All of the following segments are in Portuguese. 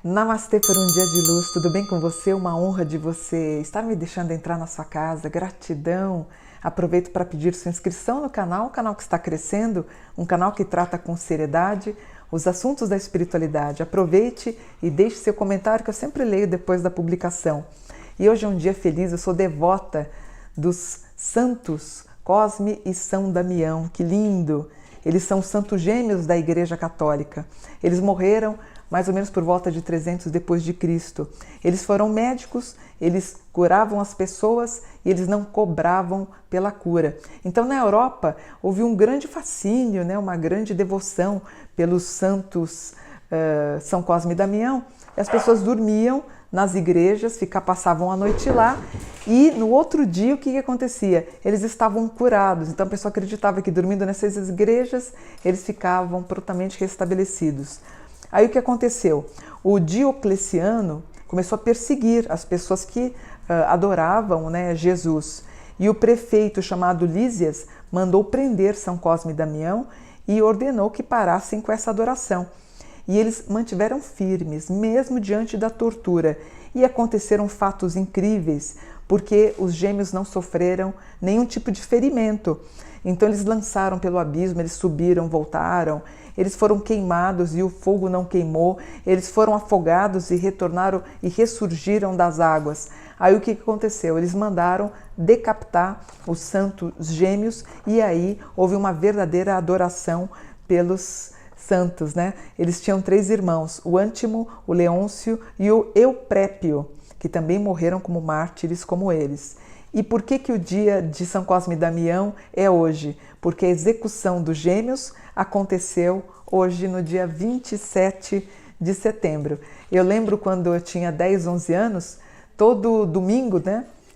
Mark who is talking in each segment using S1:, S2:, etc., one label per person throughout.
S1: Namastê por um dia de luz, tudo bem com você? Uma honra de você estar me deixando entrar na sua casa, gratidão. Aproveito para pedir sua inscrição no canal, um canal que está crescendo, um canal que trata com seriedade os assuntos da espiritualidade. Aproveite e deixe seu comentário que eu sempre leio depois da publicação. E hoje é um dia feliz, eu sou devota dos santos Cosme e São Damião, que lindo! Eles são santos gêmeos da Igreja Católica. Eles morreram mais ou menos por volta de 300 depois de Cristo. Eles foram médicos, eles curavam as pessoas e eles não cobravam pela cura. Então na Europa houve um grande fascínio, uma grande devoção pelos santos São Cosme e Damião. E as pessoas dormiam nas igrejas, passavam a noite lá e no outro dia o que acontecia? Eles estavam curados, então a pessoa acreditava que dormindo nessas igrejas eles ficavam prontamente restabelecidos. Aí o que aconteceu? O Diocleciano começou a perseguir as pessoas que adoravam Jesus. E o prefeito chamado Lísias mandou prender São Cosme e Damião e ordenou que parassem com essa adoração. E eles mantiveram firmes, mesmo diante da tortura. E aconteceram fatos incríveis, porque os gêmeos não sofreram nenhum tipo de ferimento. Então eles lançaram pelo abismo, eles subiram, voltaram, eles foram queimados e o fogo não queimou, eles foram afogados e retornaram e ressurgiram das águas. Aí o que aconteceu? Eles mandaram decapitar os santos gêmeos e aí houve uma verdadeira adoração pelos santos, Eles tinham 3 irmãos, o Ântimo, o Leôncio e o Euprépio, que também morreram como mártires como eles. E por que o dia de São Cosme e Damião é hoje? Porque a execução dos gêmeos aconteceu hoje no dia 27 de setembro. Eu lembro quando eu tinha 10, 11 anos, todo domingo,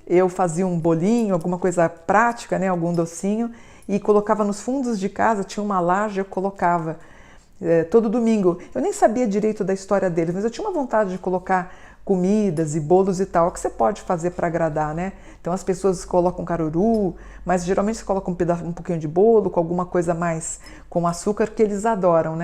S1: eu fazia um bolinho, alguma coisa prática, algum docinho, e colocava nos fundos de casa, tinha uma laje, eu colocava todo domingo. Eu nem sabia direito da história deles, mas eu tinha uma vontade de colocar comidas e bolos e tal, o que você pode fazer para agradar, Então as pessoas colocam caruru, mas geralmente você coloca um pouquinho de bolo, com alguma coisa mais com açúcar, que eles adoram,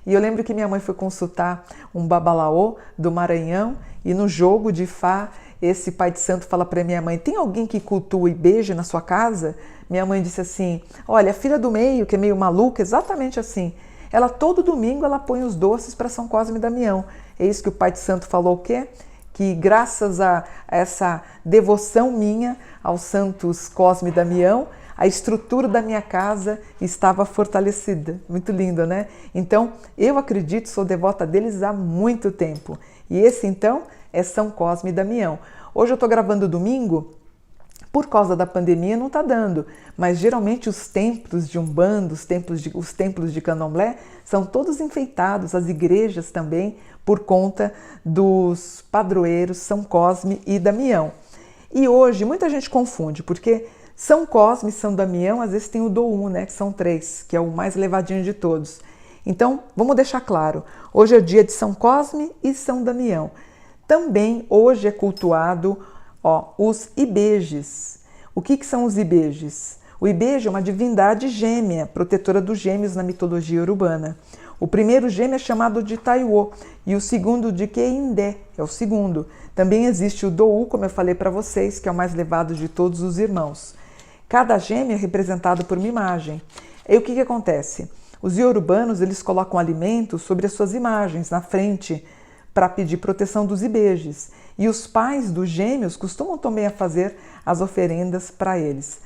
S1: E eu lembro que minha mãe foi consultar um babalaô do Maranhão e no jogo de Fá, esse pai de santo fala para minha mãe: tem alguém que cultua e beija na sua casa? Minha mãe disse assim: olha, a filha do meio, que é meio maluca, exatamente assim. Ela todo domingo ela põe os doces para São Cosme e Damião. É isso que o pai de santo falou o quê? Que graças a essa devoção minha aos santos Cosme e Damião, a estrutura da minha casa estava fortalecida. Muito lindo, Então, eu acredito, sou devota deles há muito tempo. E esse, então, é São Cosme e Damião. Hoje eu estou gravando domingo. Por causa da pandemia não está dando, mas geralmente os templos de Umbanda, os templos de Candomblé são todos enfeitados, as igrejas também, por conta dos padroeiros São Cosme e Damião. E hoje muita gente confunde, porque São Cosme e São Damião às vezes tem o Dou-Um, que são 3, que é o mais levadinho de todos. Então, vamos deixar claro, hoje é o dia de São Cosme e São Damião. Também hoje é cultuado os Ibejes. O que são os Ibejes? O Ibeje é uma divindade gêmea, protetora dos gêmeos na mitologia urbana. O primeiro gêmeo é chamado de Taiwo e o segundo de Queindé, é o segundo. Também existe o Dou, como eu falei para vocês, que é o mais levado de todos os irmãos. Cada gêmeo é representado por uma imagem. E o que acontece? Os iorubanos eles colocam alimentos sobre as suas imagens na frente para pedir proteção dos Ibejes. E os pais dos gêmeos costumam também a fazer as oferendas para eles.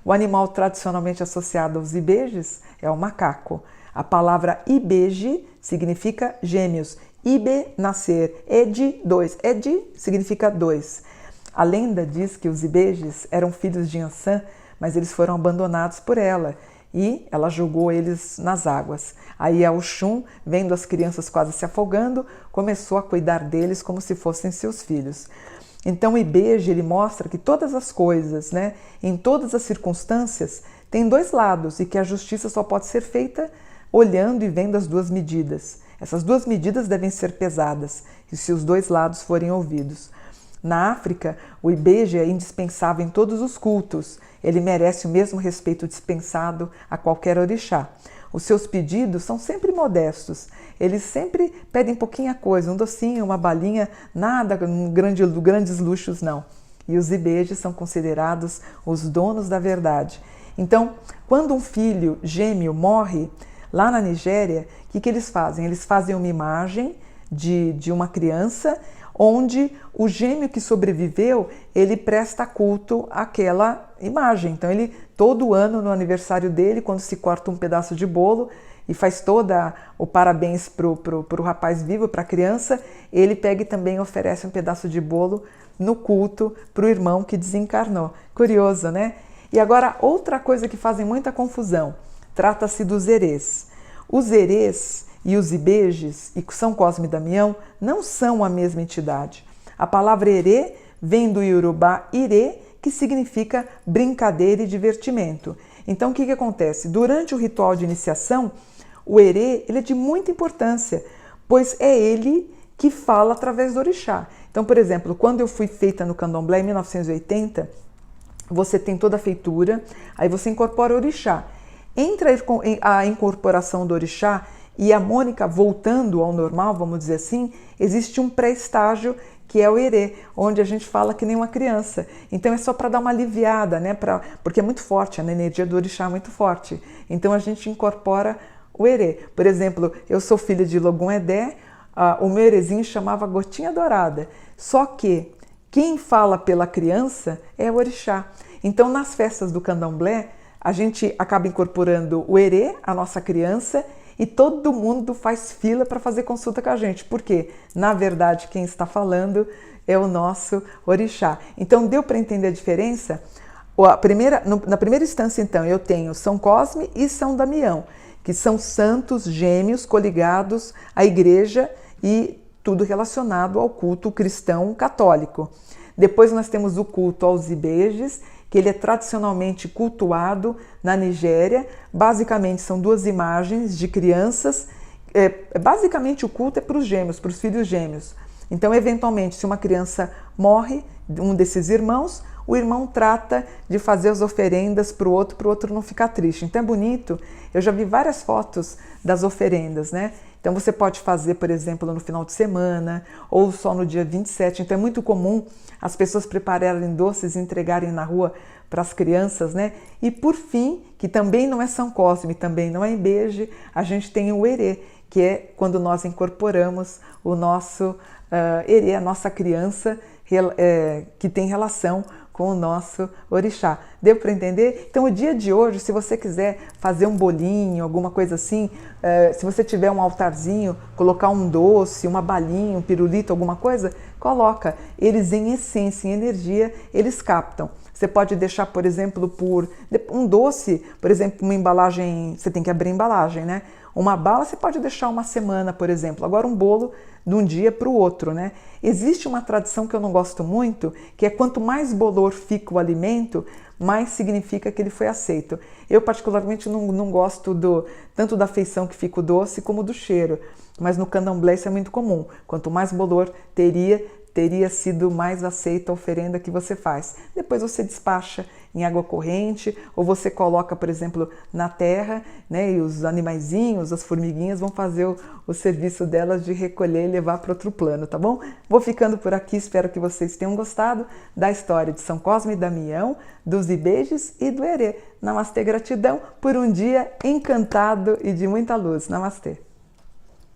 S1: O animal tradicionalmente associado aos Ibejes é o macaco. A palavra Ibeje significa gêmeos. Ibe, nascer. Edi, 2. Edi significa 2. A lenda diz que os Ibejes eram filhos de Ançã, mas eles foram abandonados por ela. E ela jogou eles nas águas. Aí a Oxum, vendo as crianças quase se afogando, começou a cuidar deles como se fossem seus filhos. Então o Ibeje, ele mostra que todas as coisas, em todas as circunstâncias, tem 2 lados e que a justiça só pode ser feita olhando e vendo as 2 medidas. Essas 2 medidas devem ser pesadas e se os 2 lados forem ouvidos. Na África, o Ibeje é indispensável em todos os cultos. Ele merece o mesmo respeito dispensado a qualquer orixá. Os seus pedidos são sempre modestos. Eles sempre pedem pouquinha coisa, um docinho, uma balinha, nada grandes luxos não. E os Ibejes são considerados os donos da verdade. Então, quando um filho gêmeo morre, lá na Nigéria, o que eles fazem? Eles fazem uma imagem de uma criança, onde o gêmeo que sobreviveu, ele presta culto àquela imagem. Então, ele, todo ano, no aniversário dele, quando se corta um pedaço de bolo e faz toda o parabéns pro rapaz vivo, para a criança, ele pega e também oferece um pedaço de bolo no culto para o irmão que desencarnou. Curioso, né? E agora, outra coisa que fazem muita confusão, trata-se dos erês. Os erês e os Ibejes, e São Cosme e Damião, não são a mesma entidade. A palavra erê vem do iorubá irê, que significa brincadeira e divertimento. Então, o que acontece? Durante o ritual de iniciação, o erê ele é de muita importância, pois é ele que fala através do orixá. Então, por exemplo, quando eu fui feita no candomblé em 1980, você tem toda a feitura, aí você incorpora o orixá. Entre a incorporação do orixá e a Mônica voltando ao normal, vamos dizer assim, existe um pré-estágio que é o erê, onde a gente fala que nem uma criança. Então é só para dar uma aliviada, né? Porque é muito forte, a energia do orixá é muito forte. Então a gente incorpora o erê. Por exemplo, eu sou filha de Logum Edé, o meu erezinho chamava Gotinha Dourada. Só que quem fala pela criança é o orixá. Então nas festas do candomblé, a gente acaba incorporando o erê, a nossa criança, e todo mundo faz fila para fazer consulta com a gente. Por quê? Na verdade, quem está falando é o nosso orixá. Então, deu para entender a diferença? Na primeira instância, então, eu tenho São Cosme e São Damião, que são santos gêmeos coligados à igreja e tudo relacionado ao culto cristão católico. Depois nós temos o culto aos Ibejes, que ele é tradicionalmente cultuado na Nigéria. Basicamente são duas imagens de crianças. Basicamente o culto é para os gêmeos, para os filhos gêmeos. Então, eventualmente, se uma criança morre, um desses irmãos, o irmão trata de fazer as oferendas para o outro não ficar triste. Então é bonito, eu já vi várias fotos das oferendas, né? Então você pode fazer, por exemplo, no final de semana ou só no dia 27. Então é muito comum as pessoas prepararem doces e entregarem na rua para as crianças, né? E por fim, que também não é São Cosme, também não é Ibeje, a gente tem o erê, que é quando nós incorporamos o nosso erê, a nossa criança que tem relação com o nosso orixá. Deu para entender? Então, o dia de hoje, se você quiser fazer um bolinho, alguma coisa assim, se você tiver um altarzinho, colocar um doce, uma balinha, um pirulito, alguma coisa, coloca. Eles, em essência, em energia, eles captam. Você pode deixar, por exemplo, por um doce, por exemplo, uma embalagem, você tem que abrir a embalagem, né? Uma bala você pode deixar uma semana, por exemplo. Agora um bolo de um dia para o outro, né? Existe uma tradição que eu não gosto muito, que é quanto mais bolor fica o alimento, mais significa que ele foi aceito. Eu particularmente não gosto tanto da feição que fica o doce como do cheiro, mas no candomblé isso é muito comum. Quanto mais bolor teria sido mais aceita a oferenda que você faz. Depois você despacha em água corrente ou você coloca, por exemplo, na terra, né, e os animaizinhos, as formiguinhas vão fazer o serviço delas de recolher e levar para outro plano, tá bom? Vou ficando por aqui, espero que vocês tenham gostado da história de São Cosme e Damião, dos Ibejes e do erê. Namastê, gratidão por um dia encantado e de muita luz. Namastê.